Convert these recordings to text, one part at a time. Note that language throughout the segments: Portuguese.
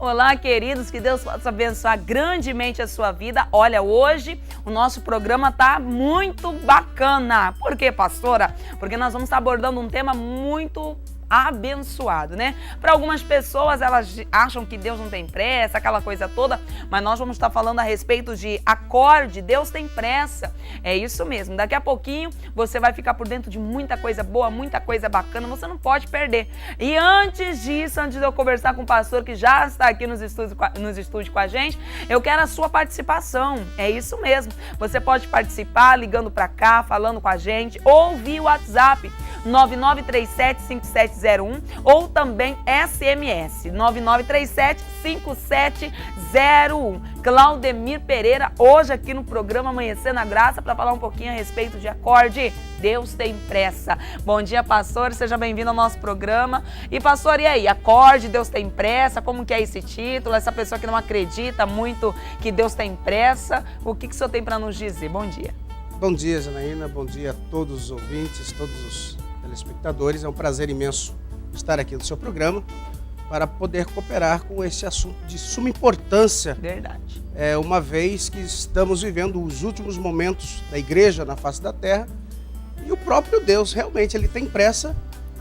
Olá, queridos, que Deus possa abençoar grandemente a sua vida. Olha, hoje o nosso programa tá muito bacana. Por quê, pastora? Porque nós vamos estar abordando um tema muito abençoado, né? Para algumas pessoas, elas acham que Deus não tem pressa, aquela coisa toda, mas nós vamos estar falando a respeito de acorde, Deus tem pressa. É isso mesmo, daqui a pouquinho você vai ficar por dentro de muita coisa boa, muita coisa bacana, você não pode perder. E antes disso, antes de eu conversar com o pastor que já está aqui nos estúdios com a gente, eu quero a sua participação. É isso mesmo, você pode participar ligando para cá, falando com a gente, ou via WhatsApp 99375701 ou também SMS 99375701. Claudemir Pereira, hoje aqui no programa Amanhecer na Graça, para falar um pouquinho a respeito de acorde. Deus tem pressa. Bom dia, pastor, seja bem-vindo ao nosso programa. E pastor, e aí, acorde, Deus tem pressa, como que é esse título? Essa pessoa que não acredita muito que Deus tem pressa, o que o senhor tem para nos dizer? Bom dia. Bom dia, Janaína, bom dia a todos os ouvintes, todos os telespectadores. É um prazer imenso estar aqui no seu programa para poder cooperar com esse assunto de suma importância. Verdade. Uma vez que estamos vivendo os últimos momentos da igreja na face da terra e o próprio Deus realmente ele tem pressa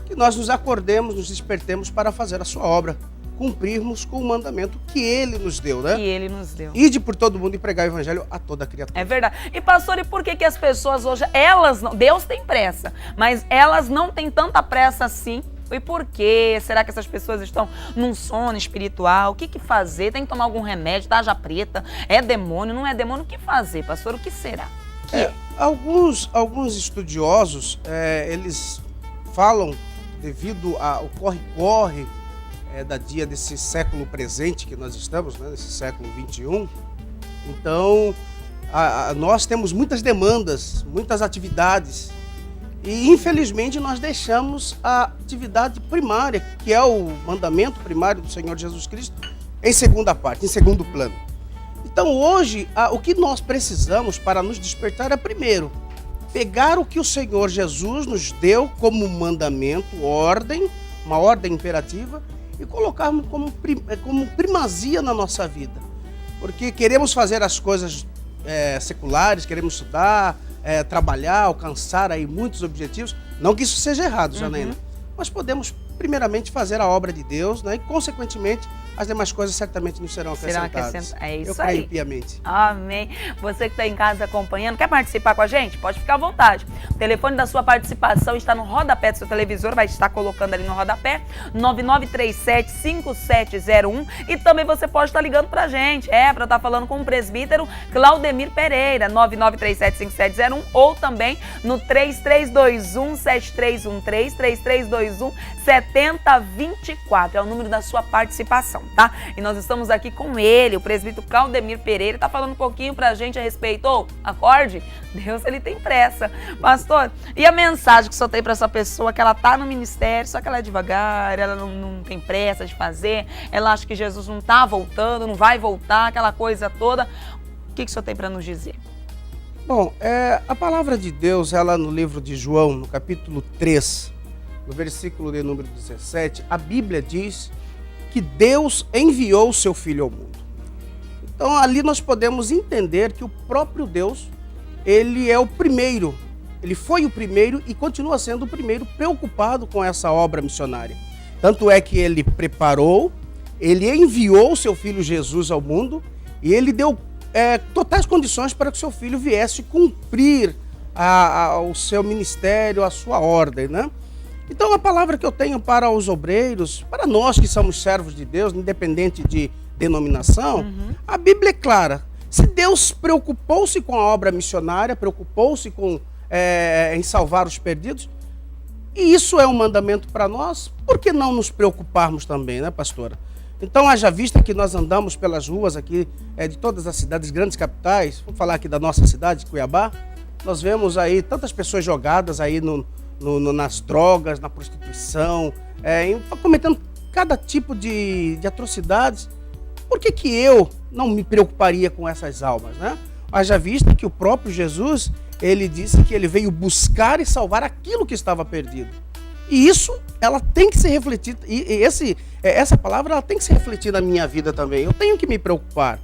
que nós nos acordemos, nos despertemos para fazer a sua obra, cumprirmos com o mandamento que ele nos deu, né? Que ele nos deu. Ide por todo mundo e pregar o evangelho a toda criatura. É verdade. E pastor, e por que as pessoas hoje, elas não, Deus tem pressa, mas elas não têm tanta pressa assim? E por quê? Será que essas pessoas estão num sono espiritual? O que fazer? Tem que tomar algum remédio? Tarja preta? É demônio? Não é demônio? O que fazer, pastor? O que será? Alguns estudiosos, eles falam, devido ao corre-corre da dia desse século presente que nós estamos, né, nesse século 21, então nós temos muitas demandas, muitas atividades e infelizmente nós deixamos a atividade primária, que é o mandamento primário do Senhor Jesus Cristo, em segunda parte, em segundo plano. Então hoje o que nós precisamos para nos despertar é primeiro pegar o que o Senhor Jesus nos deu como mandamento, ordem, uma ordem imperativa, e colocarmos como primazia na nossa vida. Porque queremos fazer as coisas seculares, queremos estudar, trabalhar, alcançar aí muitos objetivos. Não que isso seja errado, Janaína, mas podemos primeiramente fazer a obra de Deus, né? E consequentemente as demais coisas certamente nos serão acrescentadas. É isso. Eu creio aí. piamente. Amém. Você que está em casa acompanhando, quer participar com a gente? Pode ficar à vontade. O telefone da sua participação está no rodapé do seu televisor, vai estar colocando ali no rodapé, 99375701. E também você pode estar ligando para a gente, para estar falando com o presbítero Claudemir Pereira, 99375701, ou também no 3321-7313, 3321-7024. É o número da sua participação. Tá? E nós estamos aqui com ele, o presbítero Claudemir Pereira, tá falando um pouquinho pra gente a respeito, acorde, Deus ele tem pressa. Pastor, e a mensagem que o senhor tem pra essa pessoa que ela tá no ministério, só que ela é devagar, ela não tem pressa de fazer, ela acha que Jesus não tá voltando, não vai voltar, aquela coisa toda, o que o senhor tem pra nos dizer? Bom, a palavra de Deus, ela no livro de João, no capítulo 3, no versículo de número 17, a Bíblia diz que Deus enviou o seu Filho ao mundo. Então ali nós podemos entender que o próprio Deus, ele é o primeiro, ele foi o primeiro e continua sendo o primeiro preocupado com essa obra missionária. Tanto é que ele preparou, ele enviou o seu Filho Jesus ao mundo e ele deu totais condições para que o seu Filho viesse cumprir o seu ministério, a sua ordem, né? Então a palavra que eu tenho para os obreiros, para nós que somos servos de Deus, independente de denominação, a Bíblia é clara. Se Deus preocupou-se com a obra missionária, preocupou-se em salvar os perdidos, e isso é um mandamento para nós, por que não nos preocuparmos também, né, pastora? Então, haja vista que nós andamos pelas ruas aqui de todas as cidades, grandes capitais, vamos falar aqui da nossa cidade, Cuiabá, nós vemos aí tantas pessoas jogadas aí nas drogas, na prostituição, cometendo cada tipo de atrocidades. Por que eu não me preocuparia com essas almas, né? Haja vista que o próprio Jesus, ele disse que ele veio buscar e salvar aquilo que estava perdido. E isso, ela tem que ser refletida, essa palavra ela tem que ser refletida na minha vida também. Eu tenho que me preocupar.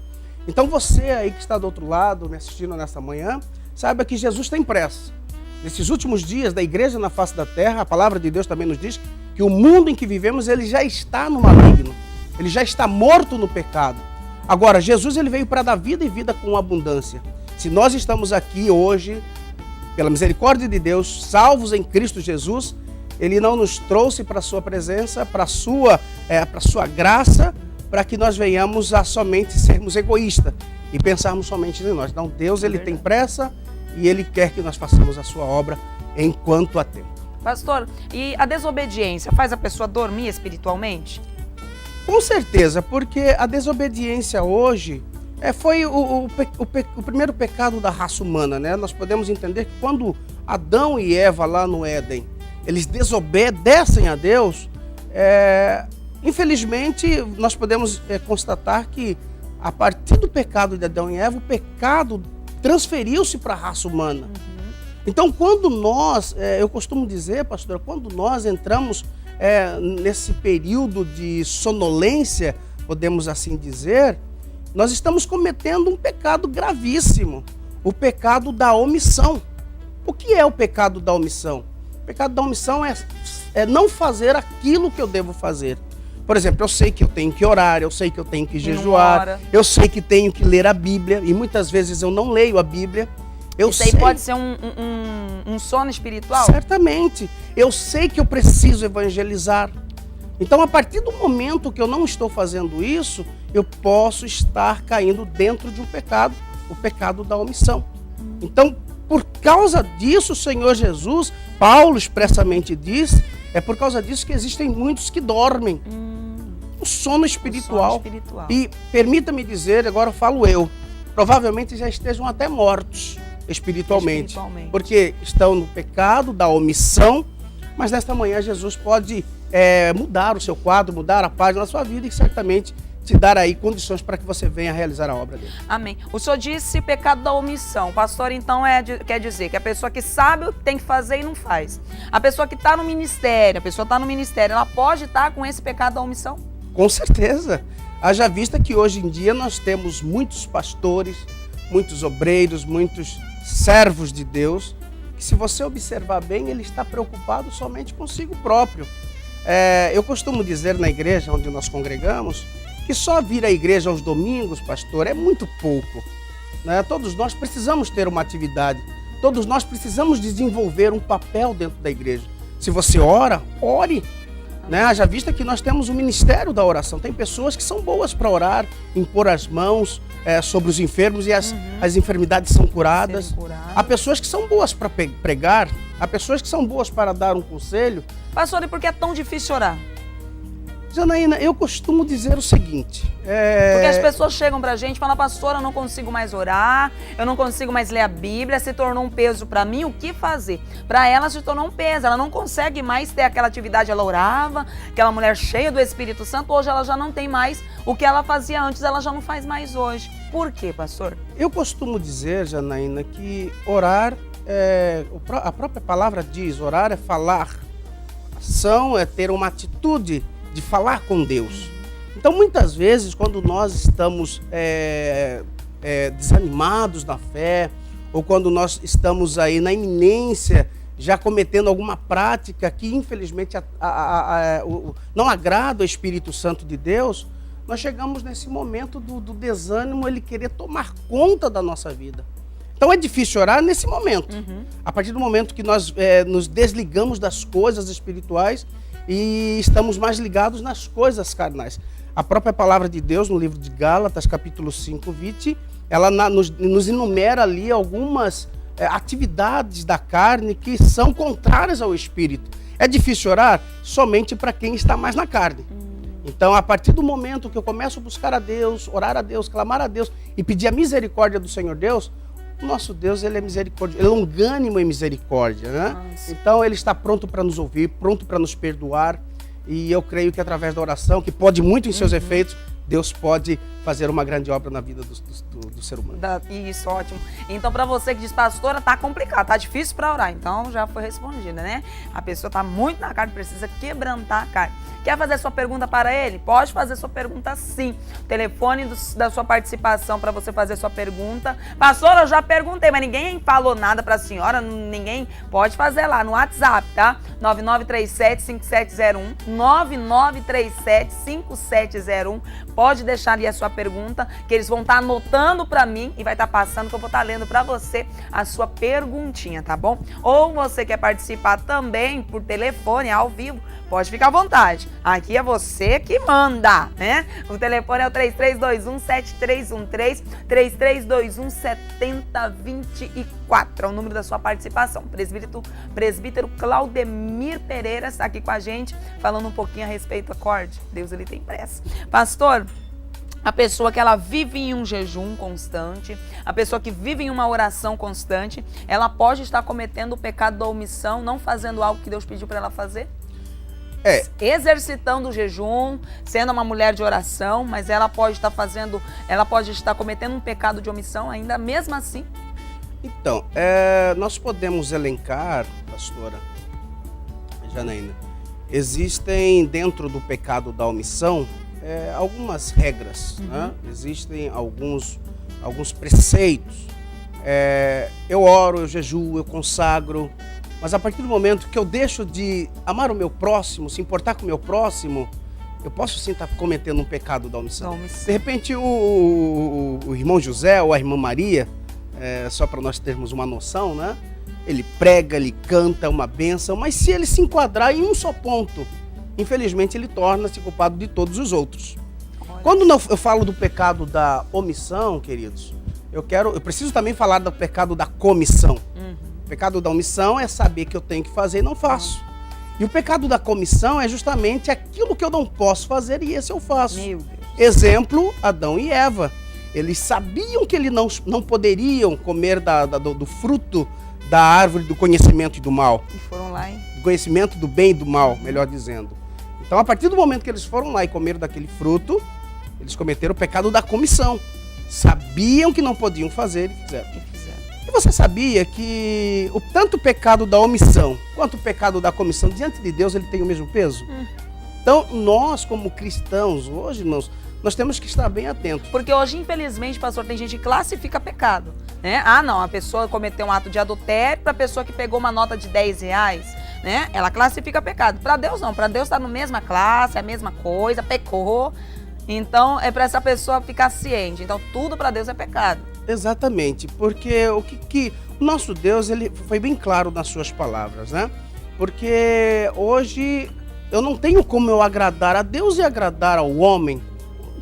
Então você aí que está do outro lado, me assistindo nesta manhã, saiba que Jesus tem pressa. Nesses últimos dias da igreja na face da terra, a palavra de Deus também nos diz que o mundo em que vivemos, ele já está no maligno. Ele já está morto no pecado. Agora, Jesus ele veio para dar vida e vida com abundância. Se nós estamos aqui hoje, pela misericórdia de Deus, salvos em Cristo Jesus, Ele não nos trouxe para a sua presença, para a sua graça, para que nós venhamos a somente sermos egoístas e pensarmos somente em nós. Então, Deus ele tem pressa e Ele quer que nós façamos a sua obra enquanto há tempo. Pastor, e a desobediência faz a pessoa dormir espiritualmente? Com certeza, porque a desobediência hoje foi o primeiro pecado da raça humana, né? Nós podemos entender que quando Adão e Eva lá no Éden, eles desobedecem a Deus, infelizmente nós podemos constatar que a partir do pecado de Adão e Eva, o pecado transferiu-se para a raça humana. Então quando nós, eu costumo dizer, pastor, quando nós entramos nesse período de sonolência, podemos assim dizer, nós estamos cometendo um pecado gravíssimo, o pecado da omissão. O que é o pecado da omissão? O pecado da omissão é não fazer aquilo que eu devo fazer. Por exemplo, eu sei que eu tenho que orar, eu sei que eu tenho que jejuar, eu sei que tenho que ler a Bíblia, e muitas vezes eu não leio a Bíblia. Isso aí pode ser um sono espiritual? Certamente. Eu sei que eu preciso evangelizar. Então, a partir do momento que eu não estou fazendo isso, eu posso estar caindo dentro de um pecado, o pecado da omissão. Então, por causa disso, o Senhor Jesus, Paulo expressamente diz, é por causa disso que existem muitos que dormem. O sono espiritual. E permita-me dizer, agora falo eu, provavelmente já estejam até mortos espiritualmente. Porque estão no pecado da omissão, mas nesta manhã Jesus pode mudar o seu quadro, mudar a página da sua vida e certamente te dar aí condições para que você venha realizar a obra dele. Amém. O senhor disse pecado da omissão. Pastor, então quer dizer que a pessoa que sabe o que tem que fazer e não faz. A pessoa que está no ministério, ela pode estar com esse pecado da omissão? Com certeza. Haja vista que hoje em dia nós temos muitos pastores, muitos obreiros, muitos servos de Deus, que se você observar bem, ele está preocupado somente consigo próprio. Eu costumo dizer na igreja onde nós congregamos, que só vir à igreja aos domingos, pastor, é muito pouco, né? Todos nós precisamos ter uma atividade, todos nós precisamos desenvolver um papel dentro da igreja. Se você ora, ore, né? Já vista que nós temos o ministério da oração, tem pessoas que são boas para orar, impor as mãos sobre os enfermos e as enfermidades são curadas. Há pessoas que são boas para pregar, há pessoas que são boas para dar um conselho. Pastor, e por que é tão difícil orar? Janaína, eu costumo dizer o seguinte... Porque as pessoas chegam pra gente e falam, pastor, eu não consigo mais orar, eu não consigo mais ler a Bíblia, se tornou um peso pra mim, o que fazer? Pra ela se tornou um peso, ela não consegue mais ter aquela atividade, ela orava, aquela mulher cheia do Espírito Santo, hoje ela já não tem mais o que ela fazia antes, ela já não faz mais hoje. Por quê, pastor? Eu costumo dizer, Janaína, que orar, a própria palavra diz, orar é falar, ação é ter uma atitude de falar com Deus. Então, muitas vezes, quando nós estamos desanimados na fé, ou quando nós estamos aí na iminência, já cometendo alguma prática que, infelizmente, não agrada o Espírito Santo de Deus, nós chegamos nesse momento do desânimo, ele querer tomar conta da nossa vida. Então, é difícil orar nesse momento. A partir do momento que nós nos desligamos das coisas espirituais e estamos mais ligados nas coisas carnais. A própria palavra de Deus, no livro de Gálatas, capítulo 5, 20, ela nos enumera ali algumas atividades da carne que são contrárias ao Espírito. É difícil orar somente para quem está mais na carne. Então, a partir do momento que eu começo a buscar a Deus, orar a Deus, clamar a Deus e pedir a misericórdia do Senhor Deus, o nosso Deus, ele é misericórdia, ele é longânimo em misericórdia, né? Nossa. Então, ele está pronto para nos ouvir, pronto para nos perdoar. E eu creio que através da oração, que pode muito em seus efeitos, Deus pode fazer uma grande obra na vida do ser humano. Isso, ótimo. Então, para você que diz, pastora, tá complicado, tá difícil para orar. Então, já foi respondida, né? A pessoa tá muito na carne, precisa quebrantar a carne. Quer fazer sua pergunta para ele? Pode fazer sua pergunta sim. O telefone da sua participação para você fazer sua pergunta. Pastora, eu já perguntei, mas ninguém falou nada para a senhora, ninguém pode fazer lá no WhatsApp, tá? 9937-5701, 9937-5701. Pode deixar ali a sua pergunta, que eles vão estar anotando para mim e vai estar passando, que eu vou estar lendo para você a sua perguntinha, tá bom? Ou você quer participar também por telefone, ao vivo, pode ficar à vontade. Aqui é você que manda, né? O telefone é o 3321-7313, 3321-7024. É o número da sua participação. Presbítero Claudemir Pereira está aqui com a gente, falando um pouquinho a respeito. Acorde, Deus, ele tem pressa. Pastor, a pessoa que ela vive em um jejum constante, a pessoa que vive em uma oração constante, ela pode estar cometendo o pecado da omissão, não fazendo algo que Deus pediu para ela fazer? Exercitando o jejum, sendo uma mulher de oração, mas ela pode estar cometendo um pecado de omissão ainda, mesmo assim? Então, nós podemos elencar, pastora Janaína, existem dentro do pecado da omissão algumas regras, né? Existem alguns preceitos. Eu oro, eu jejuo, eu consagro, mas a partir do momento que eu deixo de amar o meu próximo, se importar com o meu próximo, eu posso sim estar cometendo um pecado da omissão. De repente o irmão José ou a irmã Maria, só para nós termos uma noção, né? Ele prega, ele canta, uma bênção, mas se ele se enquadrar em um só ponto, infelizmente ele torna-se culpado de todos os outros. Quando eu falo do pecado da omissão, queridos, eu preciso também falar do pecado da comissão. O pecado da omissão é saber que eu tenho que fazer e não faço. E o pecado da comissão é justamente aquilo que eu não posso fazer e esse eu faço. Meu Deus. Exemplo, Adão e Eva. Eles sabiam que eles não poderiam comer do fruto da árvore do conhecimento e do mal. E foram lá, hein? Do conhecimento do bem e do mal, melhor dizendo. Então, a partir do momento que eles foram lá e comeram daquele fruto, eles cometeram o pecado da comissão. Sabiam que não podiam fazer e fizeram. E você sabia que tanto o pecado da omissão quanto o pecado da comissão, diante de Deus, ele tem o mesmo peso? Então, nós como cristãos, hoje, irmãos, nós temos que estar bem atentos. Porque hoje, infelizmente, pastor, tem gente que classifica pecado, né? Ah, não, a pessoa cometeu um ato de adultério para a pessoa que pegou uma nota de R$10, né? Ela classifica pecado. Para Deus não, para Deus está na mesma classe, a mesma coisa, pecou. Então, é para essa pessoa ficar ciente. Então, tudo para Deus é pecado. Exatamente, porque o nosso Deus, ele foi bem claro nas suas palavras, né? Porque hoje eu não tenho como eu agradar a Deus e agradar ao homem.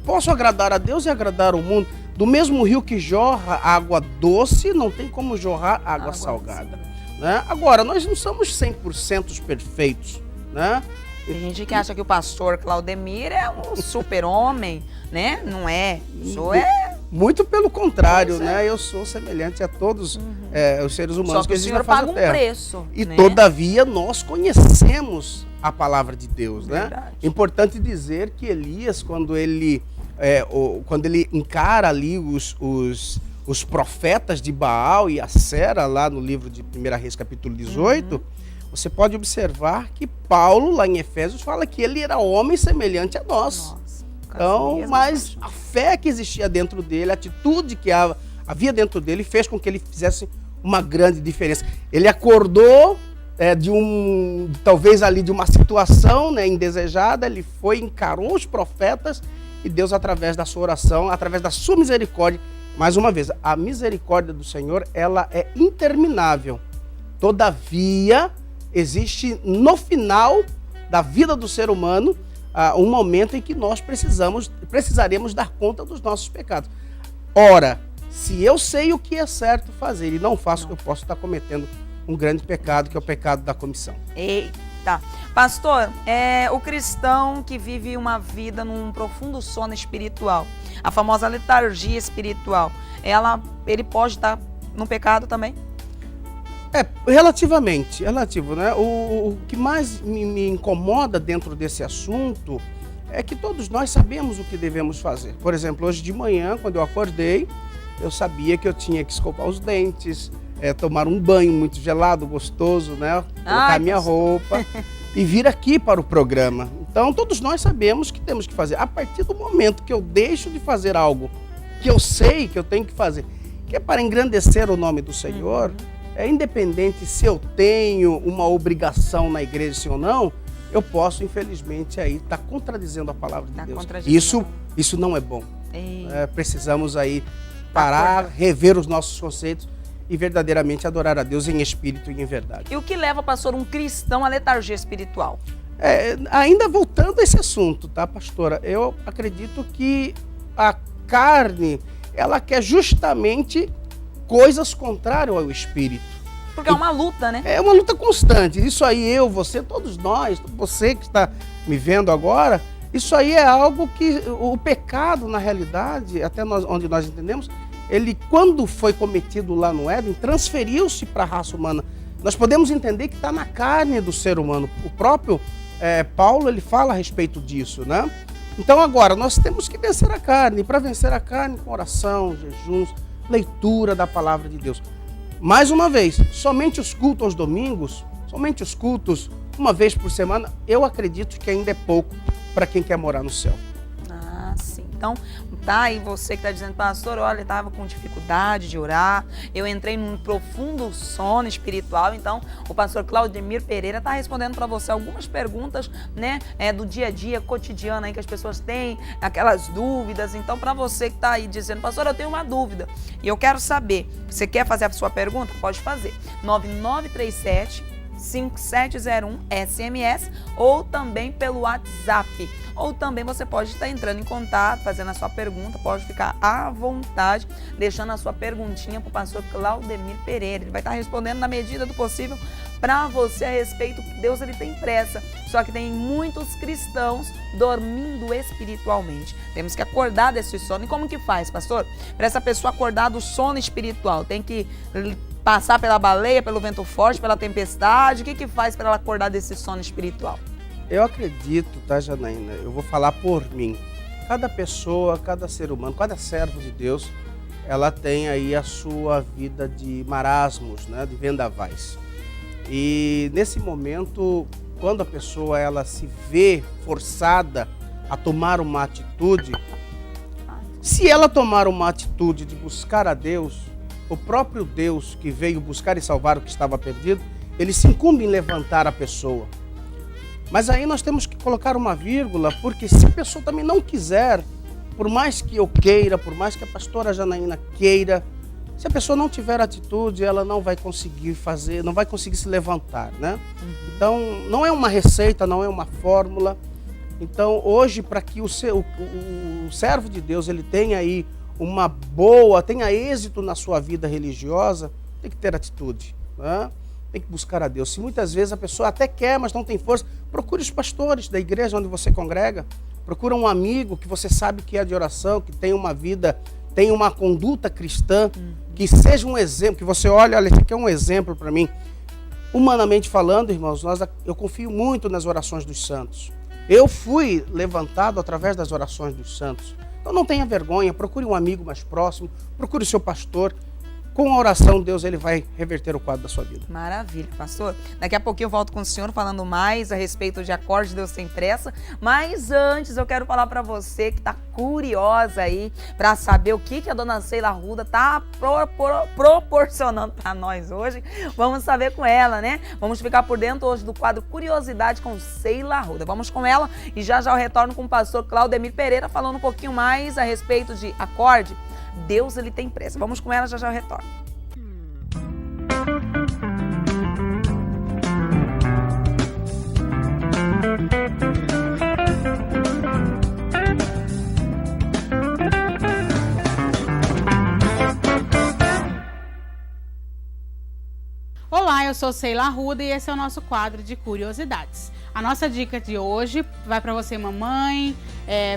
Posso agradar a Deus e agradar ao mundo. Do mesmo rio que jorra água doce, não tem como jorrar água salgada, né? Agora, nós não somos 100% perfeitos, né? Tem gente que acha que o pastor Claudemir é um super-homem, né? Não é. Muito pelo contrário, né? Eu sou semelhante a todos os seres humanos que existem na face da terra. Só que o Senhor paga um preço, E né? todavia nós conhecemos a palavra de Deus, Verdade. né? Importante dizer que Elias, quando ele encara ali os profetas de Baal e Acera, lá no livro de 1 Reis, capítulo 18, você pode observar que Paulo, lá em Efésios, fala que ele era homem semelhante a nós. Então, mas a fé que existia dentro dele, a atitude que havia dentro dele, fez com que ele fizesse uma grande diferença. Ele acordou talvez ali de uma situação, né, indesejada, ele encarou os profetas e Deus, através da sua oração, através da sua misericórdia, mais uma vez, a misericórdia do Senhor, ela é interminável. Todavia, existe no final da vida do ser humano um momento em que nós precisaremos dar conta dos nossos pecados. Ora, se eu sei o que é certo fazer e não faço, eu posso estar cometendo um grande pecado, que é o pecado da comissão. Eita! Pastor, o cristão que vive uma vida num profundo sono espiritual, a famosa letargia espiritual, ele pode estar no pecado também? Relativo, né? O que mais me incomoda dentro desse assunto é que todos nós sabemos o que devemos fazer. Por exemplo, hoje de manhã, quando eu acordei, eu sabia que eu tinha que escovar os dentes, tomar um banho muito gelado, gostoso, né? Colocar minha roupa e vir aqui para o programa. Então, todos nós sabemos que temos que fazer. A partir do momento que eu deixo de fazer algo que eu sei que eu tenho que fazer, que é para engrandecer o nome do Senhor, independente se eu tenho uma obrigação na igreja sim ou não, eu posso, infelizmente, aí estar contradizendo a palavra de Deus. Isso não é bom. Precisamos aí parar, rever os nossos conceitos e verdadeiramente adorar a Deus em espírito e em verdade. E o que leva, pastor, um cristão à letargia espiritual? Ainda voltando a esse assunto, tá, pastora? Eu acredito que a carne, ela quer justamente coisas contrárias ao espírito. Porque é uma luta, né? É uma luta constante. Isso aí, eu, você, todos nós, você que está me vendo agora, isso aí é algo que o pecado, na realidade, até onde nós entendemos, ele, quando foi cometido lá no Éden, transferiu-se para a raça humana. Nós podemos entender que está na carne do ser humano. O próprio Paulo, ele fala a respeito disso, né? Então agora, nós temos que vencer a carne. E para vencer a carne, com oração, jejuns, leitura da palavra de Deus. Mais uma vez, somente os cultos aos domingos, somente os cultos uma vez por semana, eu acredito que ainda é pouco para quem quer morar no céu. Ah, sim. Então, tá aí você que está dizendo, pastor, olha, eu estava com dificuldade de orar, eu entrei num profundo sono espiritual. Então, o pastor Claudemir Pereira está respondendo para você algumas perguntas, né, do dia a dia, cotidiano aí que as pessoas têm, aquelas dúvidas. Então, para você que está aí dizendo, pastor, eu tenho uma dúvida e eu quero saber, você quer fazer a sua pergunta? Pode fazer. 9937-5701 SMS ou também pelo WhatsApp. Ou também você pode estar entrando em contato, fazendo a sua pergunta, pode ficar à vontade, deixando a sua perguntinha para o pastor Claudemir Pereira. Ele vai estar respondendo na medida do possível para você a respeito que Deus ele tem pressa. Só que tem muitos cristãos dormindo espiritualmente. Temos que acordar desse sono. E como que faz, pastor? Para essa pessoa acordar do sono espiritual, tem que passar pela baleia, pelo vento forte, pela tempestade? O que faz para ela acordar desse sono espiritual? Eu acredito, tá, Janaína? Eu vou falar por mim. Cada pessoa, cada ser humano, cada servo de Deus, ela tem aí a sua vida de marasmos, né, de vendavais. E nesse momento, quando a pessoa ela se vê forçada a tomar uma atitude, se ela tomar uma atitude de buscar a Deus, o próprio Deus que veio buscar e salvar o que estava perdido, ele se incumbe em levantar a pessoa. Mas aí nós temos que colocar uma vírgula, porque se a pessoa também não quiser, por mais que eu queira, por mais que a pastora Janaína queira, se a pessoa não tiver atitude, ela não vai conseguir fazer, não vai conseguir se levantar, né? Então, não é uma receita, não é uma fórmula. Então, hoje, para que o servo de Deus, ele tenha aí tenha êxito na sua vida religiosa, tem que ter atitude, né? Tem que buscar a Deus. Se muitas vezes a pessoa até quer, mas não tem força, procure os pastores da igreja onde você congrega. Procura um amigo que você sabe que é de oração, que tem uma vida, tem uma conduta cristã, que seja um exemplo, que você olha, esse aqui é um exemplo para mim. Humanamente falando, irmãos, eu confio muito nas orações dos santos. Eu fui levantado através das orações dos santos. Então não tenha vergonha, procure um amigo mais próximo, procure o seu pastor. Com a oração, Deus ele vai reverter o quadro da sua vida. Maravilha, pastor. Daqui a pouquinho eu volto com o senhor falando mais a respeito de acorde, Deus tem pressa. Mas antes eu quero falar para você que está curiosa aí para saber o que a dona Sheila Arruda está proporcionando para nós hoje. Vamos saber com ela, né? Vamos ficar por dentro hoje do quadro Curiosidade com Sheila Arruda. Vamos com ela e já eu retorno com o pastor Claudemir Pereira falando um pouquinho mais a respeito de acorde. Deus ele tem pressa. Vamos com ela, já eu retorno. Olá, eu sou Sheila Arruda e esse é o nosso quadro de curiosidades. A nossa dica de hoje vai para você, mamãe,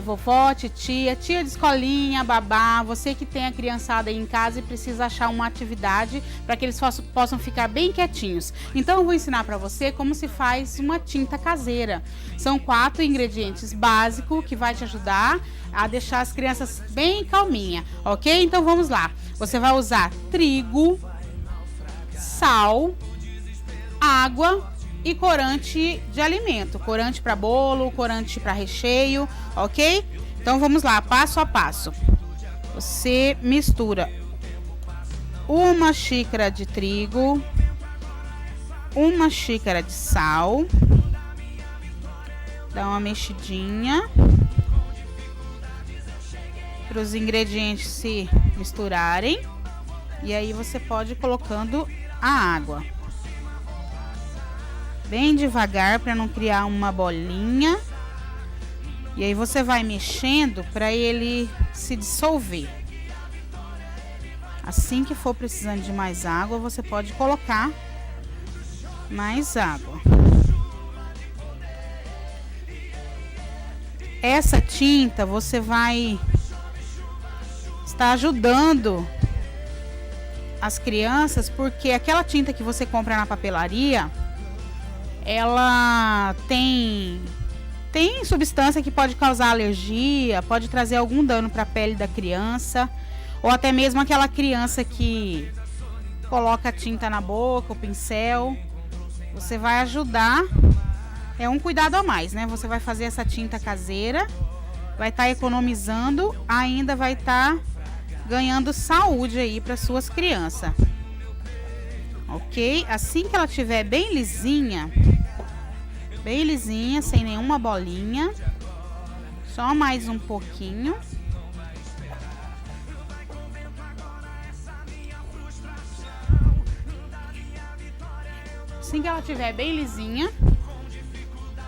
vovó, tia de escolinha, babá, você que tem a criançada aí em casa e precisa achar uma atividade para que eles possam ficar bem quietinhos. Então eu vou ensinar para você como se faz uma tinta caseira. São 4 ingredientes básicos que vai te ajudar a deixar as crianças bem calminhas, ok? Então vamos lá. Você vai usar trigo, sal, água e corante de alimento, corante para bolo, corante para recheio, ok? Então vamos lá, passo a passo. Você mistura 1 xícara de trigo, 1 xícara de sal, dá uma mexidinha para os ingredientes se misturarem, e aí você pode ir colocando a água. Bem devagar para não criar uma bolinha. E aí você vai mexendo para ele se dissolver. Assim que for precisando de mais água, você pode colocar mais água. Essa tinta você vai estar ajudando as crianças, porque aquela tinta que você compra na papelaria, ela tem substância que pode causar alergia, pode trazer algum dano para a pele da criança, ou até mesmo aquela criança que coloca a tinta na boca, o pincel. Você vai ajudar, é um cuidado a mais, né? Você vai fazer essa tinta caseira, vai estar economizando, ainda vai estar ganhando saúde aí para suas crianças. Ok? Assim que ela estiver bem lisinha, sem nenhuma bolinha, só mais um pouquinho. Assim que ela estiver bem lisinha,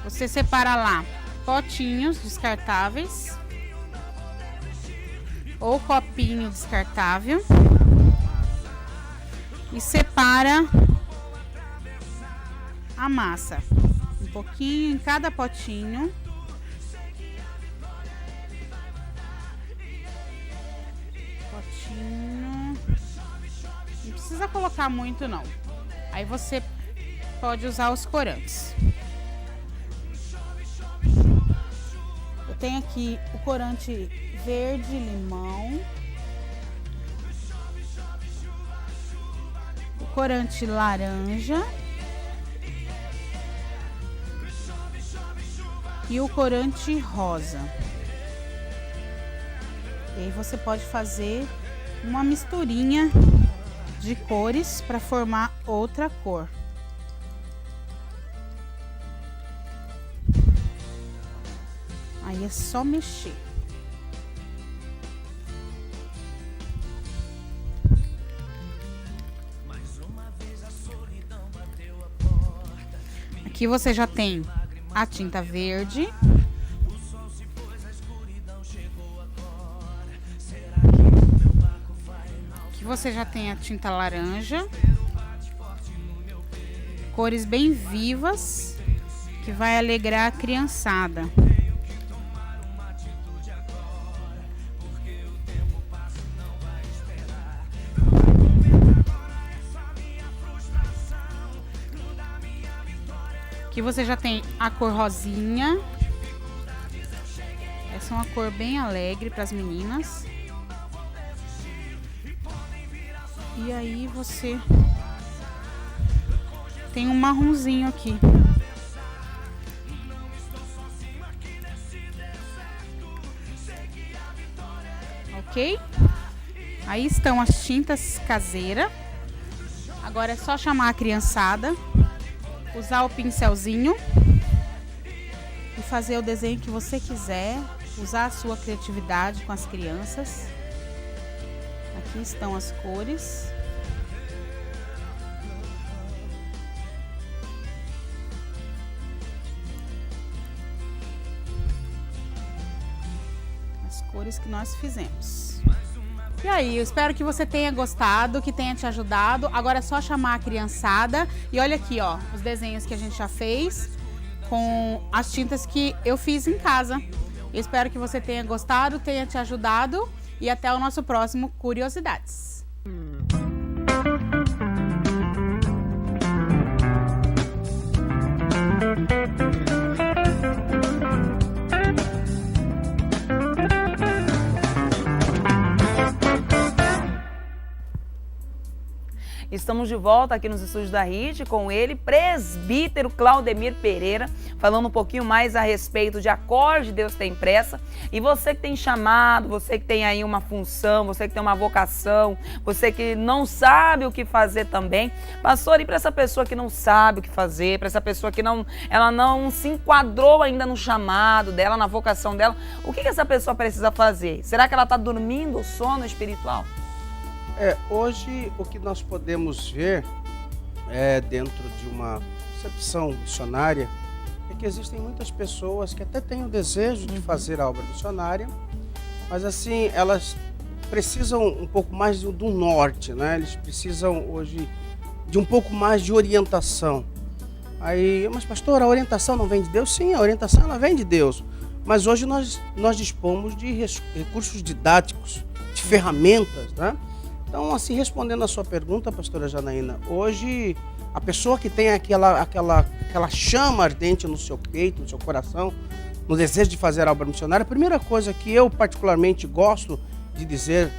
você separa lá potinhos descartáveis ou copinho descartável e separa a massa, um pouquinho em cada potinho. Não precisa colocar muito não. Aí você pode usar os corantes. Eu tenho aqui o corante verde limão, o corante laranja e o corante rosa. E aí você pode fazer uma misturinha de cores para formar outra cor. Aí é só mexer. Aqui você já tem a tinta verde. Aqui você já tem a tinta laranja. Cores bem vivas, que vai alegrar a criançada. Aqui você já tem a cor rosinha. Essa é uma cor bem alegre para as meninas. E aí você tem um marronzinho aqui. Ok? Aí estão as tintas caseiras. Agora é só chamar a criançada, usar o pincelzinho e fazer o desenho que você quiser, usar a sua criatividade com as crianças. Aqui estão as cores. As cores que nós fizemos. E aí, eu espero que você tenha gostado, que tenha te ajudado. Agora é só chamar a criançada. E olha aqui, ó, os desenhos que a gente já fez com as tintas que eu fiz em casa. Eu espero que você tenha gostado, tenha te ajudado e até o nosso próximo Curiosidades. Estamos de volta aqui nos estúdios da RIT com ele, presbítero Claudemir Pereira, falando um pouquinho mais a respeito de acorde Deus Tem Pressa. E você que tem chamado, você que tem aí uma função, você que tem uma vocação, você que não sabe o que fazer também. Pastor, e para essa pessoa que não sabe o que fazer, para essa pessoa que ela não se enquadrou ainda no chamado dela, na vocação dela, o que essa pessoa precisa fazer? Será que ela está dormindo o sono espiritual? Hoje o que nós podemos ver dentro de uma concepção missionária é que existem muitas pessoas que até têm o desejo de fazer a obra missionária, mas assim, elas precisam um pouco mais do norte, né? Eles precisam hoje de um pouco mais de orientação. Aí, mas pastor, a orientação não vem de Deus? Sim, a orientação ela vem de Deus, mas hoje nós dispomos de recursos didáticos, de ferramentas, né? Então, assim, respondendo a sua pergunta, pastora Janaína, hoje a pessoa que tem aquela chama ardente no seu peito, no seu coração, no desejo de fazer a obra missionária, a primeira coisa que eu particularmente gosto de dizer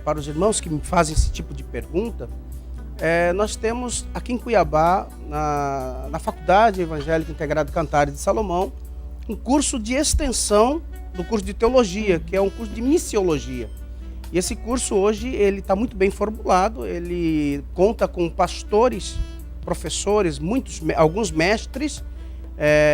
para os irmãos que me fazem esse tipo de pergunta, nós temos aqui em Cuiabá, na Faculdade Evangélica Integrada Cantares de Salomão, um curso de extensão do curso de teologia, que é um curso de missiologia. E esse curso hoje ele está muito bem formulado, ele conta com pastores, professores, alguns mestres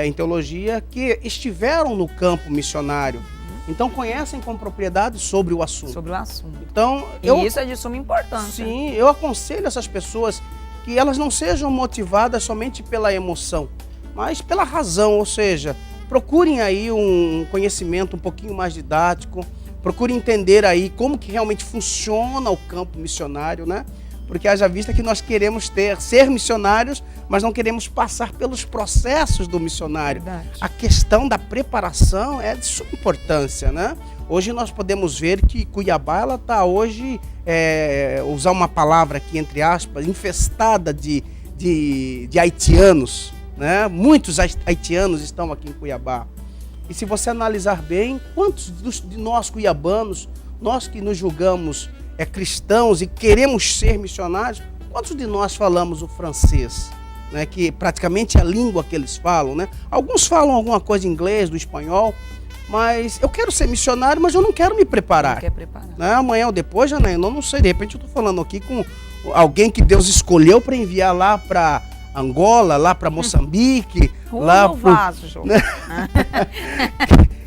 em teologia que estiveram no campo missionário, então conhecem com propriedade sobre o assunto. Sobre o assunto. Então, isso é de suma importância. Sim, eu aconselho essas pessoas que elas não sejam motivadas somente pela emoção, mas pela razão, ou seja, procurem aí um conhecimento um pouquinho mais didático, procure entender aí como que realmente funciona o campo missionário, né? Porque haja vista que nós queremos ser missionários, mas não queremos passar pelos processos do missionário. Verdade. A questão da preparação é de suma importância, né? Hoje nós podemos ver que Cuiabá, ela está hoje, usar uma palavra aqui entre aspas, infestada de haitianos, né? Muitos haitianos estão aqui em Cuiabá. E se você analisar bem, quantos de nós cuiabanos, nós que nos julgamos cristãos e queremos ser missionários, quantos de nós falamos o francês, né? Que praticamente é a língua que eles falam, né? Alguns falam alguma coisa em inglês, do espanhol, mas eu quero ser missionário, mas eu não quero me preparar. Não quer preparar. Né? Amanhã ou depois, Janaína, eu não sei, de repente eu estou falando aqui com alguém que Deus escolheu para enviar lá para Angola, lá para Moçambique, lá no vaso, João. Né?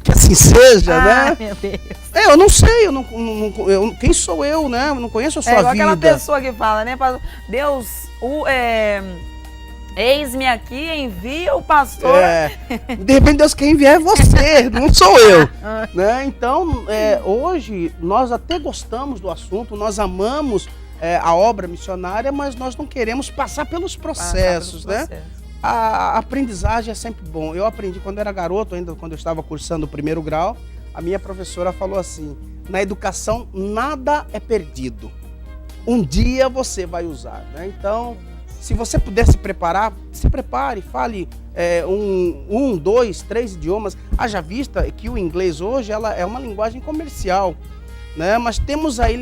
Que assim seja, né? Meu Deus. Eu não sei, quem sou eu, né? Eu não conheço a sua igual vida. Aquela pessoa que fala, né? Deus, eis-me aqui, envia o pastor. De repente Deus quer enviar você, não sou eu. Né? Então, hoje nós até gostamos do assunto, nós amamos a obra missionária, mas nós não queremos passar pelos processos, né? A aprendizagem é sempre bom. Eu aprendi quando era garoto, ainda quando eu estava cursando o 1º grau, a minha professora falou assim: na educação nada é perdido. Um dia você vai usar, né? Então, se você puder se preparar, se prepare, fale 1, 2, 3 idiomas. Haja vista que o inglês hoje ela é uma linguagem comercial, né? Mas temos aí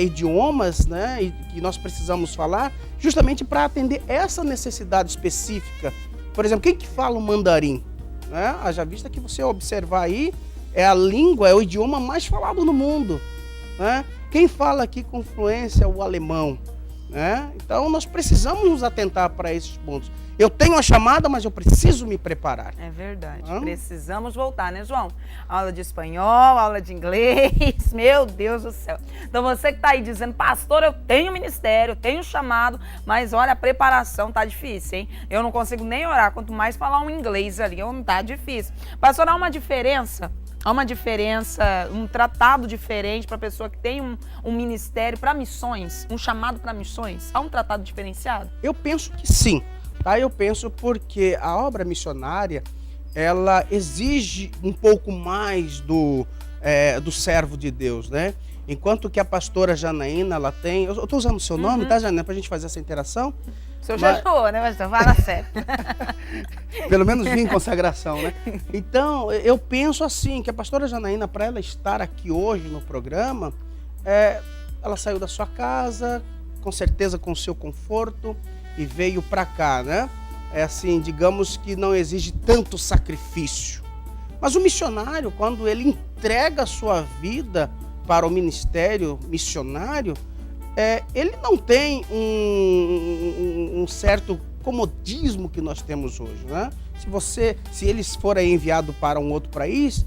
idiomas, né, que nós precisamos falar justamente para atender essa necessidade específica. Por exemplo, quem que fala o mandarim? Né? Haja vista que você observar aí, é a língua, é o idioma mais falado no mundo. Né? Quem fala aqui com fluência é o alemão. Né? Então nós precisamos nos atentar para esses pontos. Eu tenho a chamada, mas eu preciso me preparar. É verdade. Precisamos voltar, né, João? Aula de espanhol, aula de inglês, meu Deus do céu. Então você que está aí dizendo, pastor, eu tenho ministério, eu tenho chamado, mas olha, a preparação tá difícil, hein? Eu não consigo nem orar, quanto mais falar um inglês ali, não tá difícil. Pastor, há uma diferença? Há uma diferença, um tratado diferente para a pessoa que tem um ministério para missões, um chamado para missões? Há um tratado diferenciado? Eu penso que sim. capacitar, eu penso porque a obra missionária, ela exige um pouco mais do servo de Deus, né? Enquanto que a pastora Janaína, ela tem... Eu estou usando o seu nome, tá, Janaína? Para a gente fazer essa interação. O senhor já jogou, né, pastor? Fala sério. Pelo menos vim em consagração, né? Então, eu penso assim, que a pastora Janaína, para ela estar aqui hoje no programa, ela saiu da sua casa, com certeza com o seu conforto, e veio para cá, né? É assim, digamos que não exige tanto sacrifício. Mas o missionário, quando ele entrega a sua vida para o ministério missionário, ele não tem um certo comodismo que nós temos hoje, né? Se ele for enviado para um outro país,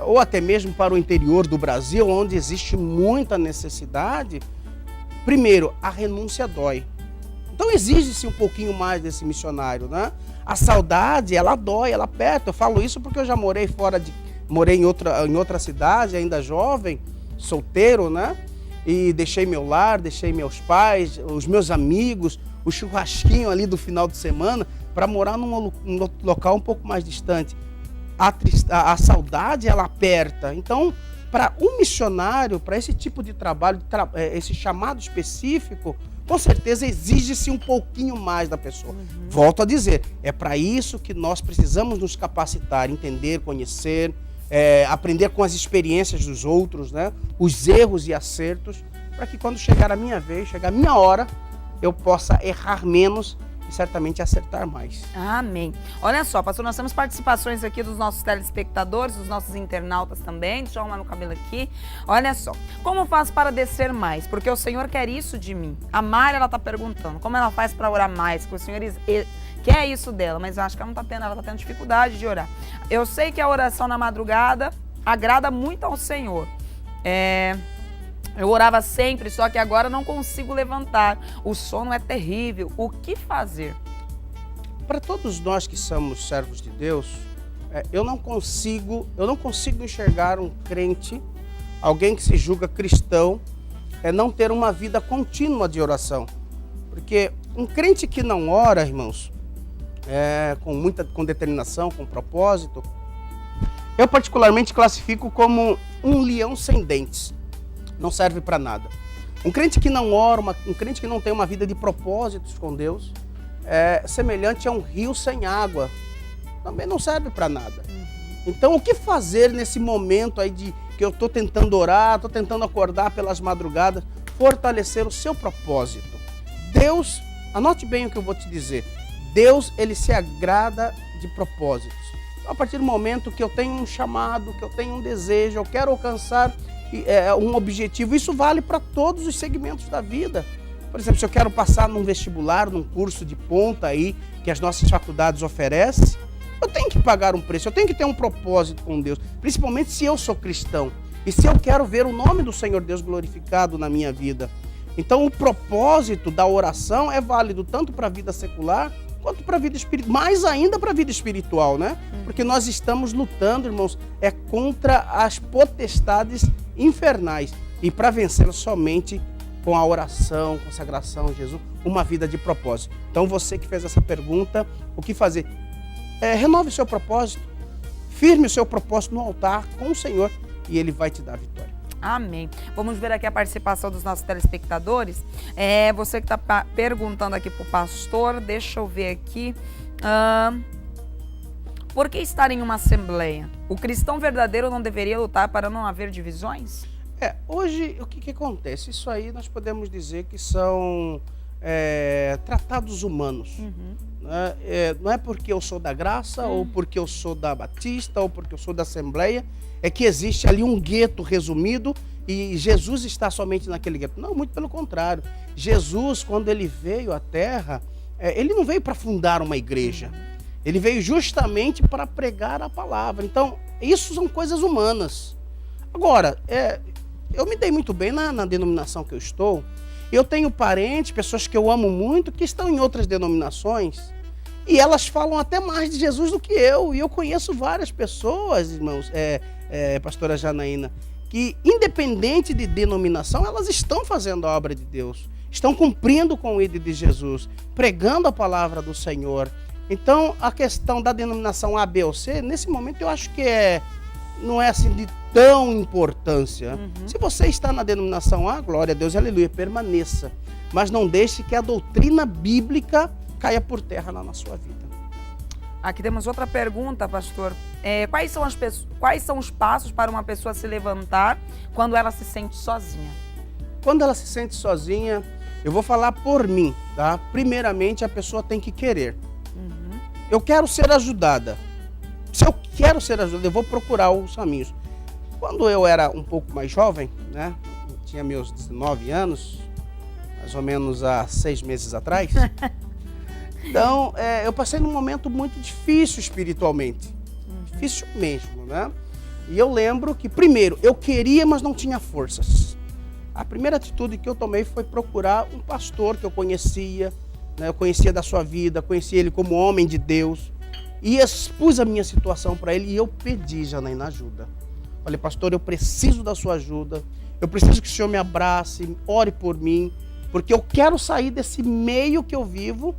ou até mesmo para o interior do Brasil, onde existe muita necessidade, primeiro, a renúncia dói. Então exige-se um pouquinho mais desse missionário, né? A saudade, ela dói, ela aperta. Eu falo isso porque eu já morei morei em outra cidade, ainda jovem, solteiro, né? E deixei meu lar, deixei meus pais, os meus amigos, o churrasquinho ali do final de semana, para morar num local um pouco mais distante. A saudade, ela aperta. Então, para um missionário, para esse tipo de trabalho, esse chamado específico, com certeza exige-se um pouquinho mais da pessoa. Volto a dizer, é para isso que nós precisamos nos capacitar, entender, conhecer, aprender com as experiências dos outros, né? Os erros e acertos, para que quando chegar a minha vez, chegar a minha hora, eu possa errar menos e certamente acertar mais. Amém. Olha só, pastor, nós temos participações aqui dos nossos telespectadores, dos nossos internautas também. Deixa eu arrumar meu cabelo aqui. Olha só, como faz para descer mais? Porque o Senhor quer isso de mim. A Mari, ela tá perguntando, como ela faz para orar mais? Que o Senhor quer isso dela, mas eu acho que ela tá tendo dificuldade de orar. Eu sei que a oração na madrugada agrada muito ao Senhor. Eu orava sempre, só que agora não consigo levantar. O sono é terrível. O que fazer? Para todos nós que somos servos de Deus, eu não consigo enxergar um crente, alguém que se julga cristão, não ter uma vida contínua de oração. Porque um crente que não ora, irmãos, com determinação, com propósito, eu particularmente classifico como um leão sem dentes. Não serve para nada. Um crente que não ora, um crente que não tem uma vida de propósitos com Deus, é semelhante a um rio sem água. Também não serve para nada. Então, o que fazer nesse momento aí que eu estou tentando orar, estou tentando acordar pelas madrugadas, fortalecer o seu propósito? Deus, anote bem o que eu vou te dizer. Deus, ele se agrada de propósitos. Então, a partir do momento que eu tenho um chamado, que eu tenho um desejo, eu quero alcançar um objetivo, isso vale para todos os segmentos da vida. Por exemplo, se eu quero passar num vestibular, num curso de ponta aí, que as nossas faculdades oferecem, eu tenho que pagar um preço, eu tenho que ter um propósito com Deus, principalmente se eu sou cristão e se eu quero ver o nome do Senhor Deus glorificado na minha vida. Então, o propósito da oração é válido tanto para a vida secular quanto para a vida espiritual, mais ainda para a vida espiritual, né? Porque nós estamos lutando, irmãos, contra as potestades infernais, e para vencê-las somente com a oração, consagração a Jesus, uma vida de propósito. Então, você que fez essa pergunta, o que fazer? Renove o seu propósito, firme o seu propósito no altar com o Senhor, e Ele vai te dar vitória. Amém. Vamos ver aqui a participação dos nossos telespectadores. Você que está perguntando aqui para o pastor, deixa eu ver aqui. Por que estar em uma assembleia? O cristão verdadeiro não deveria lutar para não haver divisões? Hoje, o que acontece? Isso aí nós podemos dizer que são tratados humanos. Não é porque eu sou da graça, ou porque eu sou da Batista, ou porque eu sou da Assembleia, é que existe ali um gueto resumido e Jesus está somente naquele gueto. Não, muito pelo contrário. Jesus, quando ele veio à Terra, ele não veio para fundar uma igreja. Ele veio justamente para pregar a palavra. Então, isso são coisas humanas. Agora, eu me dei muito bem na denominação que eu estou. Eu tenho parentes, pessoas que eu amo muito, que estão em outras denominações, e elas falam até mais de Jesus do que eu. E eu conheço várias pessoas, irmãos, pastora Janaína, que independente de denominação, elas estão fazendo a obra de Deus. estão cumprindo com o ID de Jesus, pregando a palavra do Senhor. Então, a questão da denominação A, B ou C, nesse momento eu acho que não é assim de tão importância. Se você está na denominação A, glória a Deus, aleluia, permaneça. Mas não deixe que a doutrina bíblica caia por terra na sua vida. Aqui temos outra pergunta, pastor. Quais são os passos para uma pessoa se levantar quando ela se sente sozinha? Quando ela se sente sozinha, eu vou falar por mim, tá? Primeiramente, a pessoa tem que querer. Eu quero ser ajudada. Se eu quero ser ajudada, eu vou procurar os caminhos. Quando eu era um pouco mais jovem, né? Eu tinha meus 19 anos, mais ou menos há 6 meses atrás. Então, eu passei num momento muito difícil espiritualmente. Difícil mesmo, né? E eu lembro que, primeiro, eu queria, mas não tinha forças. A primeira atitude que eu tomei foi procurar um pastor que eu conhecia, né? Eu conhecia da sua vida, conhecia ele como homem de Deus. E expus a minha situação para ele e eu pedi, Janaína, ajuda. Falei, pastor, eu preciso da sua ajuda. Eu preciso que o senhor me abrace, ore por mim. Porque eu quero sair desse meio que eu vivo.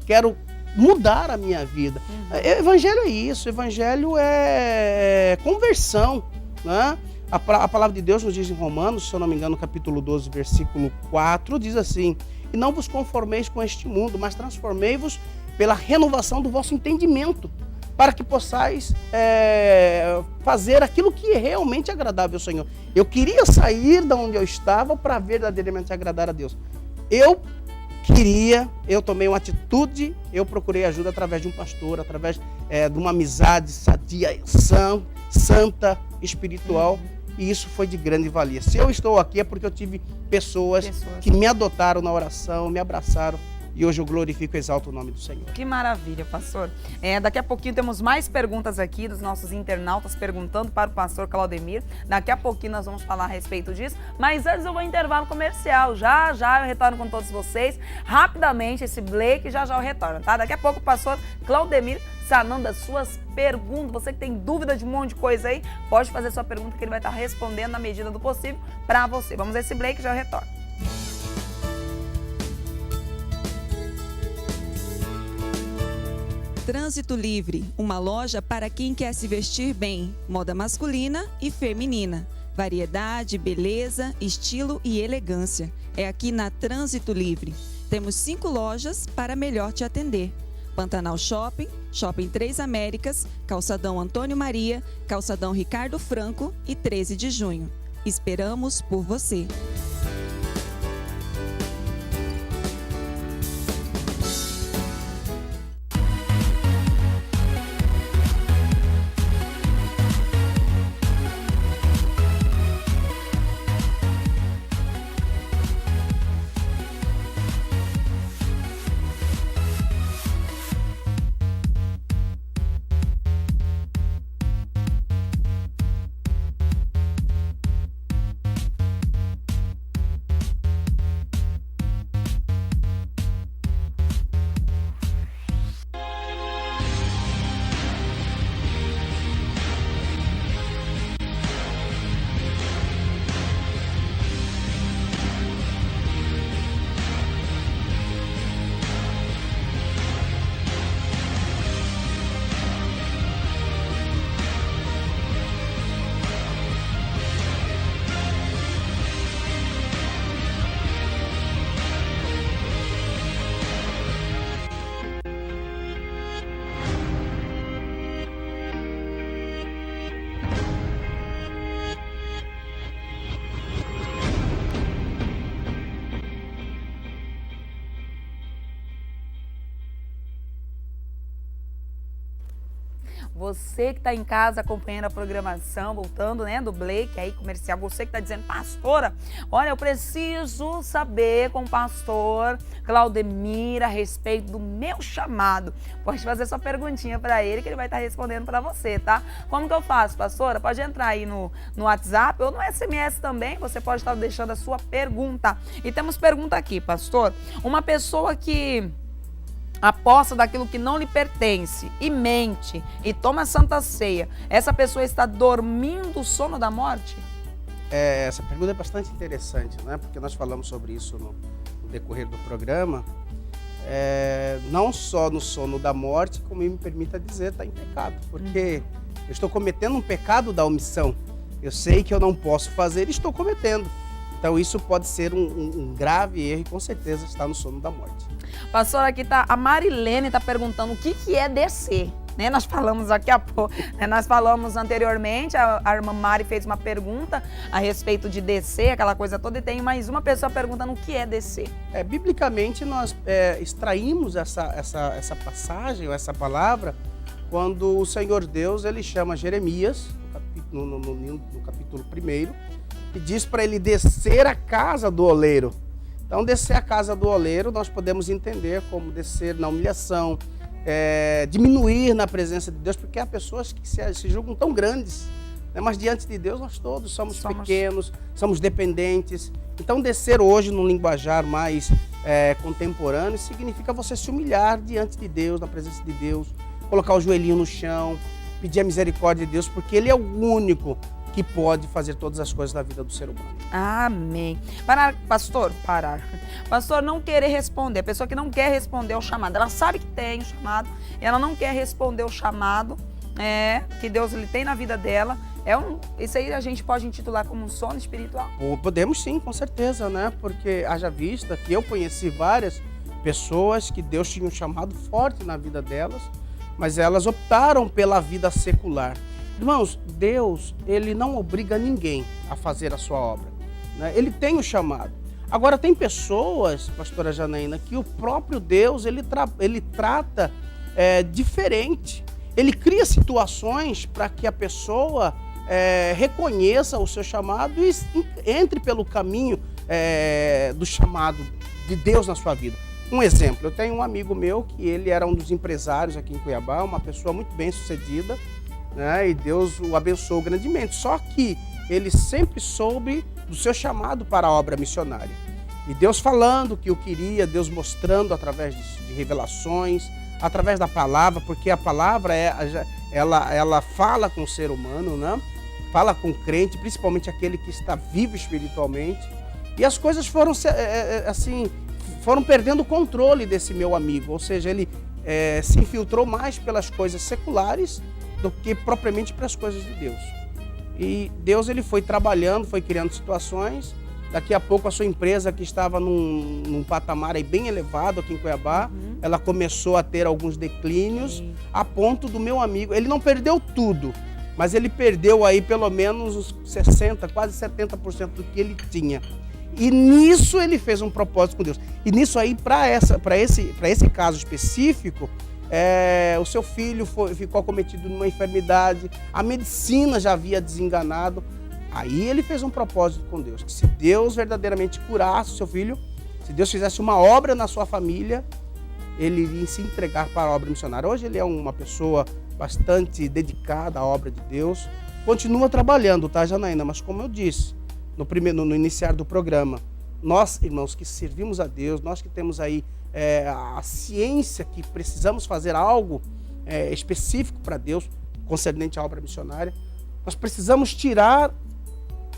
Quero mudar a minha vida. Evangelho é isso, evangelho é conversão, né? A palavra de Deus nos diz em Romanos, se eu não me engano, capítulo 12, versículo 4, diz assim: e não vos conformeis com este mundo, mas transformei-vos pela renovação do vosso entendimento, para que possais fazer aquilo que é realmente agradável ao Senhor. Eu queria sair de onde eu estava para verdadeiramente agradar a Deus. Eu tomei uma atitude, eu procurei ajuda através de um pastor, através de uma amizade sadia, santa, espiritual, e isso foi de grande valia. Se eu estou aqui é porque eu tive pessoas que me adotaram na oração, me abraçaram, e hoje eu glorifico e exalto o nome do Senhor. Que maravilha, pastor. Daqui a pouquinho temos mais perguntas aqui dos nossos internautas perguntando para o pastor Claudemir. Daqui a pouquinho nós vamos falar a respeito disso. Mas antes eu vou ao intervalo comercial. Já eu retorno com todos vocês. Rapidamente, esse Blake já eu retorno, tá? Daqui a pouco o pastor Claudemir sanando as suas perguntas. Você que tem dúvida de um monte de coisa aí, pode fazer sua pergunta que ele vai estar respondendo na medida do possível para você. Vamos a esse Blake já eu retorno. Trânsito Livre, uma loja para quem quer se vestir bem, moda masculina e feminina. Variedade, beleza, estilo e elegância. É aqui na Trânsito Livre. Temos 5 lojas para melhor te atender. Pantanal Shopping, Shopping 3 Américas, Calçadão Antônio Maria, Calçadão Ricardo Franco e 13 de junho. Esperamos por você. Você que está em casa acompanhando a programação, voltando, né, do Blake aí comercial, você que está dizendo, pastora, olha, eu preciso saber com o pastor Claudemir a respeito do meu chamado. Pode fazer sua perguntinha para ele que ele vai estar respondendo para você, tá? Como que eu faço, pastora? Pode entrar aí no WhatsApp ou no SMS também, você pode estar deixando a sua pergunta. E temos pergunta aqui, pastor. Uma pessoa que aposta daquilo que não lhe pertence e mente e toma santa ceia, essa pessoa está dormindo o sono da morte? Essa pergunta é bastante interessante, né? Porque nós falamos sobre isso no decorrer do programa, não só no sono da morte, como me permita dizer, está em pecado. Porque eu estou cometendo um pecado da omissão. Eu sei que eu não posso fazer e estou cometendo. Então isso pode ser um grave erro e com certeza está no sono da morte. Pastor, aqui tá a Marilene está perguntando o que é descer. Né, nós falamos aqui há pouco, né, nós falamos anteriormente, a irmã Mari fez uma pergunta a respeito de descer, aquela coisa toda, e tem mais uma pessoa perguntando o que é descer. Biblicamente nós extraímos essa passagem, ou essa palavra, quando o Senhor Deus ele chama Jeremias, no capítulo 1, e diz para ele descer a casa do oleiro. Então, descer a casa do oleiro, nós podemos entender como descer na humilhação, diminuir na presença de Deus, porque há pessoas que se julgam tão grandes, né? Mas diante de Deus nós todos somos pequenos, somos dependentes. Então descer hoje num linguajar mais contemporâneo significa você se humilhar diante de Deus, na presença de Deus, colocar o joelhinho no chão, pedir a misericórdia de Deus, porque Ele é o único que pode fazer todas as coisas na vida do ser humano. Amém. Pastor, não querer responder. A pessoa que não quer responder ao chamado, ela sabe que tem o chamado, ela não quer responder o chamado que Deus ele tem na vida dela. Isso aí a gente pode intitular como um sono espiritual? Podemos sim, com certeza, né? Porque haja vista que eu conheci várias pessoas que Deus tinha um chamado forte na vida delas, mas elas optaram pela vida secular. Irmãos, Deus, Ele não obriga ninguém a fazer a sua obra, né? Ele tem o chamado. Agora, tem pessoas, pastora Janaína, que o próprio Deus, ele trata diferente. Ele cria situações para que a pessoa reconheça o seu chamado e entre pelo caminho do chamado de Deus na sua vida. Um exemplo, eu tenho um amigo meu que ele era um dos empresários aqui em Cuiabá, uma pessoa muito bem sucedida, né? E Deus o abençoou grandemente. Só que ele sempre soube do seu chamado para a obra missionária. E Deus falando que o queria, Deus mostrando através de revelações, através da palavra, porque a palavra ela fala com o ser humano, né? Fala com o crente, principalmente aquele que está vivo espiritualmente. E as coisas foram perdendo o controle desse meu amigo, ou seja, ele se infiltrou mais pelas coisas seculares do que propriamente para as coisas de Deus. E Deus ele foi trabalhando, foi criando situações. Daqui a pouco a sua empresa, que estava num patamar aí bem elevado aqui em Cuiabá, ela começou a ter alguns declínios, a ponto do meu amigo, ele não perdeu tudo, mas ele perdeu aí pelo menos uns 60%, quase 70% do que ele tinha. E nisso ele fez um propósito com Deus. E nisso aí, para esse caso específico, o seu filho ficou acometido de uma enfermidade, a medicina já havia desenganado. Aí ele fez um propósito com Deus, que se Deus verdadeiramente curasse o seu filho, se Deus fizesse uma obra na sua família, ele iria se entregar para a obra missionária. Hoje ele é uma pessoa bastante dedicada à obra de Deus, continua trabalhando, tá, Janaína? Mas como eu disse no iniciar do programa, nós, irmãos, que servimos a Deus, nós que temos aí a ciência que precisamos fazer algo específico para Deus, concernente à obra missionária, nós precisamos tirar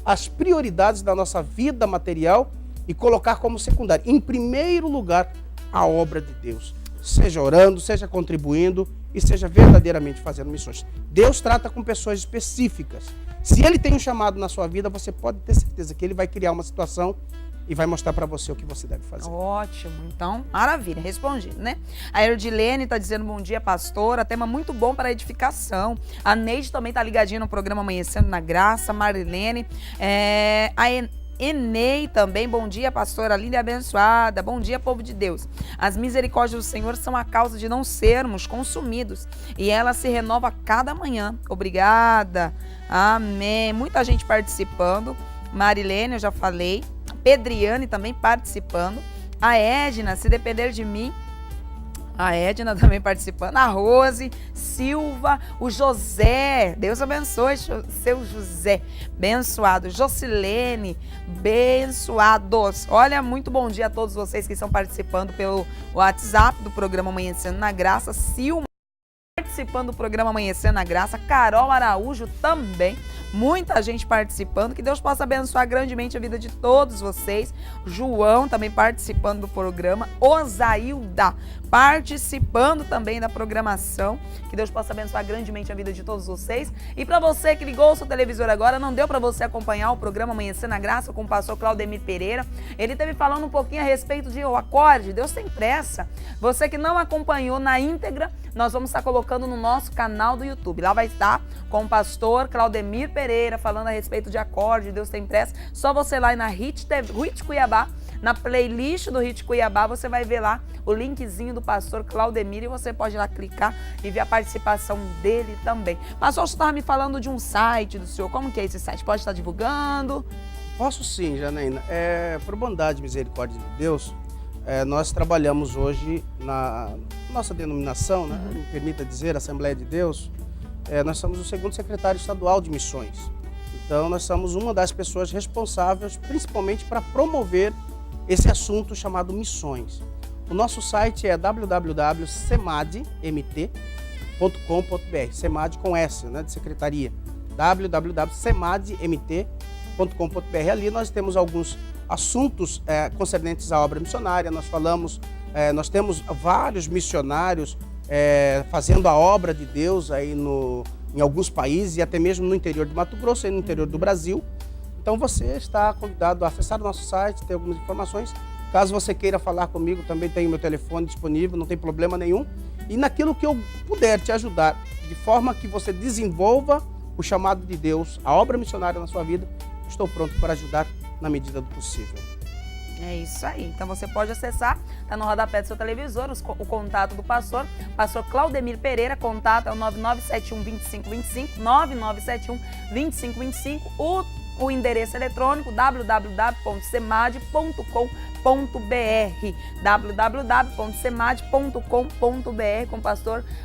as prioridades da nossa vida material e colocar como secundário, em primeiro lugar, a obra de Deus. Seja orando, seja contribuindo e seja verdadeiramente fazendo missões. Deus trata com pessoas específicas. Se Ele tem um chamado na sua vida, você pode ter certeza que Ele vai criar uma situação e vai mostrar para você o que você deve fazer. Ótimo, então, maravilha, respondido, né? A Erdilene está dizendo bom dia, pastora, tema muito bom para edificação. A Neide também está ligadinha no programa Amanhecendo na Graça, Marilene, a Enei também, bom dia, pastora linda e abençoada, bom dia, povo de Deus. As misericórdias do Senhor são a causa de não sermos consumidos e ela se renova a cada manhã. Obrigada, amém. Muita gente participando, Marilene, eu já falei, Pedriane também participando, a Edna, se depender de mim, a Edna também participando, a Rose, Silva, o José, Deus abençoe seu José, abençoado, Jocilene, abençoados. Olha, muito bom dia a todos vocês que estão participando pelo WhatsApp do programa Amanhecendo na Graça. Silma participando do programa Amanhecer na Graça, Carol Araújo também, muita gente participando, que Deus possa abençoar grandemente a vida de todos vocês, João também participando do programa, Osailda participando também da programação, que Deus possa abençoar grandemente a vida de todos vocês. E para você que ligou o seu televisor agora, não deu para você acompanhar o programa Amanhecer na Graça com o pastor Claudemir Pereira, ele esteve falando um pouquinho a respeito de o acorde, Deus tem pressa. Você que não acompanhou na íntegra, nós vamos estar colocando no nosso canal do YouTube. Lá vai estar com o pastor Claudemir Pereira falando a respeito de acorde, Deus tem pressa. Só você lá na Hit Cuiabá, na playlist do Hit Cuiabá, você vai ver lá o linkzinho do pastor Claudemir e você pode ir lá clicar e ver a participação dele também. Pastor, você estava me falando de um site do senhor. Como que é esse site? Pode estar divulgando? Posso sim, Janaína. Por bondade e misericórdia de Deus, nós trabalhamos hoje na nossa denominação, né? Me permita dizer, Assembleia de Deus, nós somos o segundo secretário estadual de missões. Então, nós somos uma das pessoas responsáveis, principalmente para promover esse assunto chamado missões. O nosso site é www.semadmt.com.br, Semad com S, né, de secretaria, www.semadmt.com.br. Ali nós temos alguns assuntos concernentes à obra missionária. Nós temos vários missionários fazendo a obra de Deus aí em alguns países e até mesmo no interior de Mato Grosso e no interior do Brasil. Então você está convidado a acessar o nosso site, ter algumas informações. Caso você queira falar comigo, também tenho meu telefone disponível, não tem problema nenhum. E naquilo que eu puder te ajudar, de forma que você desenvolva o chamado de Deus, a obra missionária na sua vida, estou pronto para ajudar na medida do possível. É isso aí. Então você pode acessar, está no rodapé do seu televisor, o contato do pastor Claudemir Pereira, contato é o 9971-2525, 9971-2525, o endereço eletrônico www.semad.com.br,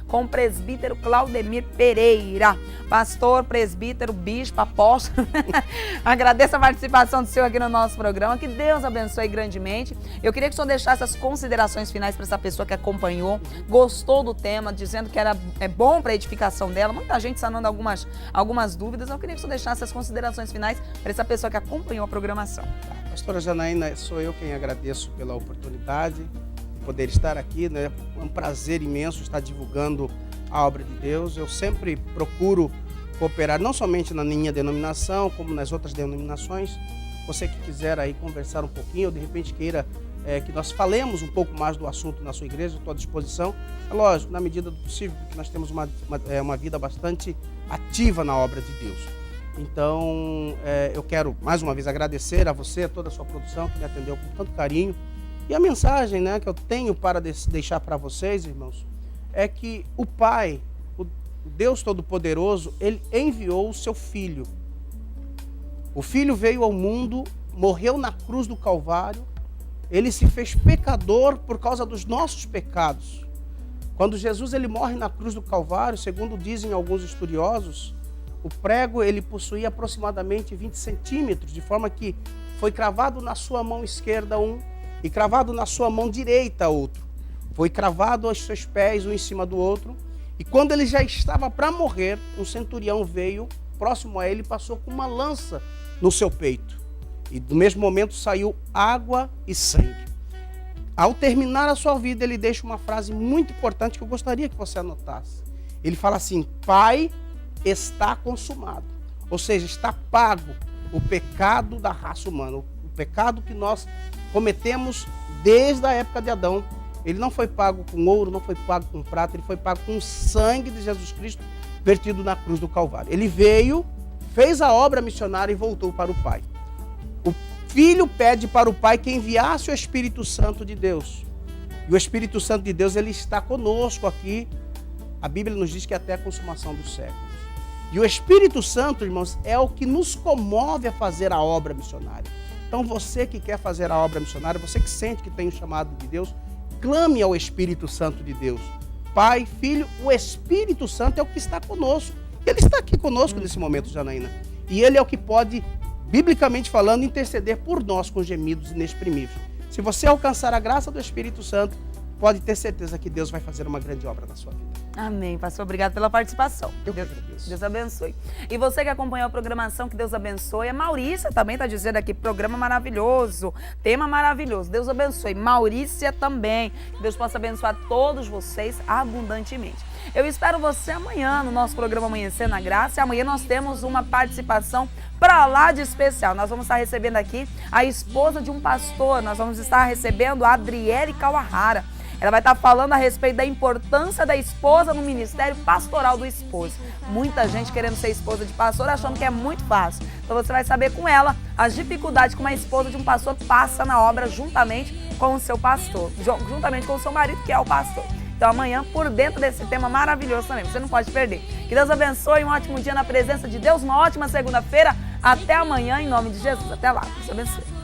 com o presbítero Claudemir Pereira. Pastor, presbítero, bispo, apóstolo. Agradeço a participação do senhor aqui no nosso programa. Que Deus abençoe grandemente. Eu queria que o senhor deixasse as considerações finais para essa pessoa que acompanhou, gostou do tema, dizendo que é bom para a edificação dela. Muita gente sanando algumas dúvidas. Eu queria que o senhor deixasse as considerações finais para essa pessoa que acompanhou a programação. Pastora Janaína, sou eu quem agradeço pela oportunidade de poder estar aqui, né? É um prazer imenso estar divulgando a obra de Deus. Eu sempre procuro cooperar, não somente na minha denominação, como nas outras denominações. Você que quiser aí conversar um pouquinho, ou de repente queira que nós falemos um pouco mais do assunto na sua igreja, estou à disposição. É lógico, na medida do possível, porque nós temos uma vida bastante ativa na obra de Deus. Então, eu quero mais uma vez agradecer a você, a toda a sua produção que me atendeu com tanto carinho. E a mensagem, né, que eu tenho para deixar para vocês, irmãos, é que o Pai, o Deus Todo-Poderoso, Ele enviou o seu Filho. O Filho veio ao mundo, morreu na cruz do Calvário, Ele se fez pecador por causa dos nossos pecados. Quando Jesus ele morre na cruz do Calvário, segundo dizem alguns estudiosos, o prego ele possuía aproximadamente 20 centímetros, de forma que foi cravado na sua mão esquerda um e cravado na sua mão direita outro. Foi cravado aos seus pés um em cima do outro. E quando ele já estava para morrer, um centurião veio próximo a ele e passou com uma lança no seu peito. E do mesmo momento saiu água e sangue. Ao terminar a sua vida, ele deixa uma frase muito importante que eu gostaria que você anotasse. Ele fala assim: Pai, está consumado. Ou seja, está pago o pecado da raça humana. O pecado que nós cometemos desde a época de Adão. Ele não foi pago com ouro, não foi pago com prata, ele foi pago com o sangue de Jesus Cristo vertido na cruz do Calvário. Ele veio, fez a obra missionária e voltou para o Pai. O Filho pede para o Pai que enviasse o Espírito Santo de Deus. E o Espírito Santo de Deus, ele está conosco aqui. A Bíblia nos diz que até a consumação dos séculos. E o Espírito Santo, irmãos, é o que nos comove a fazer a obra missionária. Então você que quer fazer a obra missionária, você que sente que tem o chamado de Deus, clame ao Espírito Santo de Deus. Pai, Filho, o Espírito Santo é o que está conosco. Ele está aqui conosco nesse momento, Janaína. E ele é o que pode, biblicamente falando, interceder por nós com gemidos inexprimíveis. Se você alcançar a graça do Espírito Santo, pode ter certeza que Deus vai fazer uma grande obra na sua vida. Amém, pastor. Obrigado pela participação. Eu que agradeço. Deus abençoe. E você que acompanhou a programação, que Deus abençoe. A Maurícia também está dizendo aqui, programa maravilhoso, tema maravilhoso. Deus abençoe. Maurícia também. Que Deus possa abençoar todos vocês abundantemente. Eu espero você amanhã no nosso programa Amanhecer na Graça. E amanhã nós temos uma participação para lá de especial. Nós vamos estar recebendo aqui a esposa de um pastor. Nós vamos estar recebendo a Adriele Kawahara. Ela vai estar falando a respeito da importância da esposa no ministério pastoral do esposo. Muita gente querendo ser esposa de pastor, achando que é muito fácil. Então você vai saber com ela as dificuldades que uma esposa de um pastor passa na obra juntamente com o seu pastor, juntamente com o seu marido, que é o pastor. Então amanhã, por dentro desse tema maravilhoso também, você não pode perder. Que Deus abençoe, um ótimo dia na presença de Deus, uma ótima segunda-feira. Até amanhã, em nome de Jesus. Até lá. Deus abençoe.